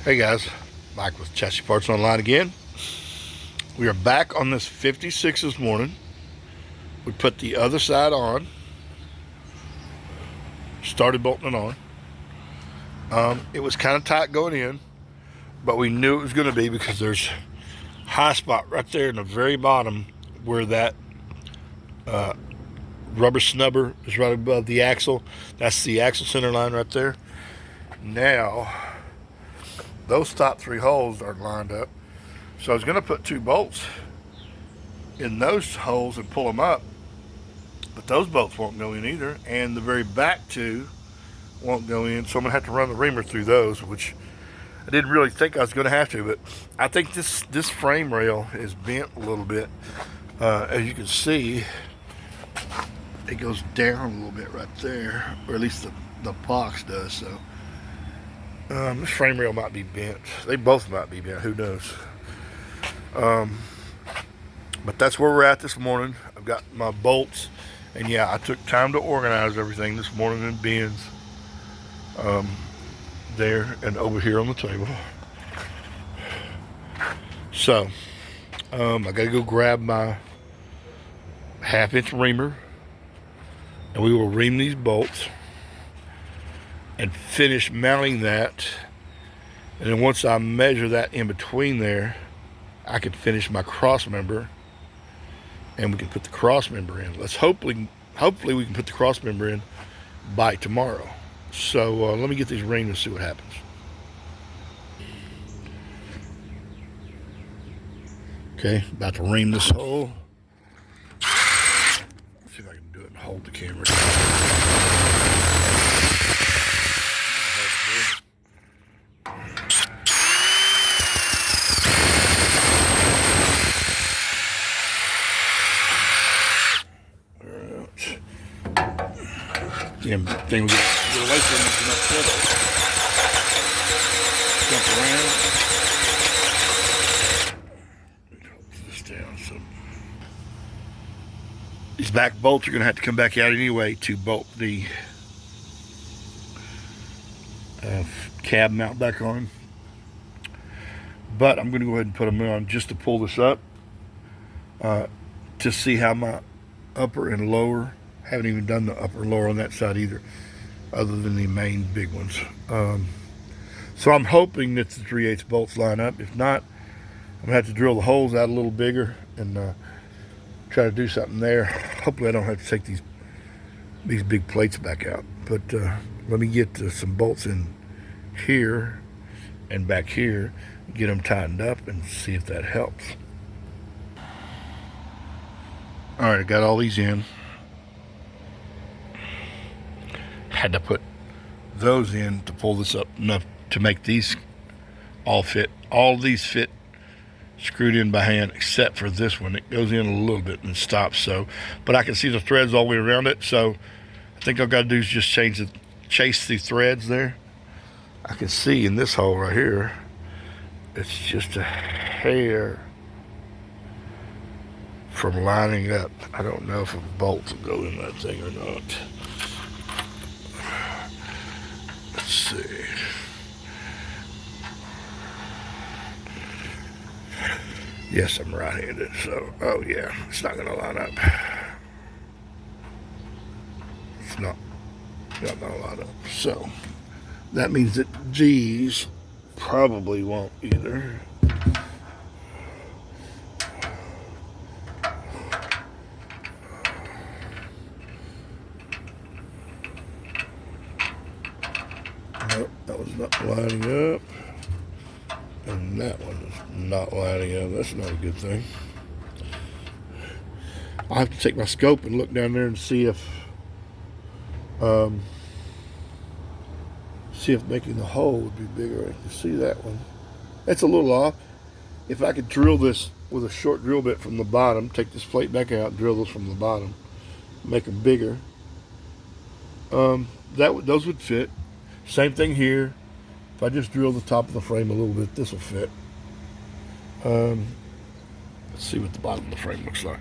Hey guys, Mike with Chassis Parts Online again. We are back on this 56 this morning. We put the other side on, started bolting it on. It was kind of tight going in, but we knew it was going to be because there's a high spot right there in the very bottom where that rubber snubber is right above the axle. That's the axle center line right there. Now, those top three holes are lined up. So I was going to put two bolts in those holes and pull them up, but those bolts won't go in either, and the very back two won't go in, so I'm going to have to run the reamer through those, which I didn't really think I was going to have to, but I think this frame rail is bent a little bit. As you can see, it goes down a little bit right there, or at least the box does, so this frame rail might be bent. They both might be bent, who knows. But that's where we're at this morning. I've got my bolts, and yeah, I took time to organize everything this morning in bins there and over here on the table. So I gotta go grab my 1/2-inch reamer, and we will ream these bolts and finish mounting that. And then once I measure that in between there, I can finish my cross member, and we can put the cross member in. Hopefully we can put the cross member in by tomorrow. So let me get these reamed and see what happens. Okay, about to ream this hole. Let's see if I can do it and hold the camera. Damn thing we get away from is not settled. Jump around. Hold this down. So these back bolts are going to have to come back out anyway to bolt the cab mount back on. But I'm going to go ahead and put them on just to pull this up to see how my upper and lower. Haven't even done the upper and lower on that side either, other than the main big ones. So I'm hoping that the 3/8 bolts line up. If not, I'm gonna have to drill the holes out a little bigger and try to do something there. Hopefully I don't have to take these big plates back out. But let me get some bolts in here and back here, get them tightened up and see if that helps. All right, I got all these in. Had to put those in to pull this up enough to make these all fit. All these fit screwed in by hand except for this one. It goes in a little bit and stops. So, but I can see the threads all the way around it. So I think all I got to do is just chase the threads there. I can see in this hole right here, it's just a hair from lining up. I don't know if a bolt will go in that thing or not. Let's see. Yes, I'm right-handed, so, oh yeah, it's not gonna line up. It's not gonna line up. So, that means that these probably won't either. Nope, that was not lining up. And that one is not lining up. That's not a good thing. I'll have to take my scope and look down there and see if making the hole would be bigger. I can see that one. That's a little off. If I could drill this with a short drill bit from the bottom, take this plate back out, drill those from the bottom, make them bigger. Those would fit. Same thing here. If I just drill the top of the frame a little bit, this will fit. Let's see what the bottom of the frame looks like.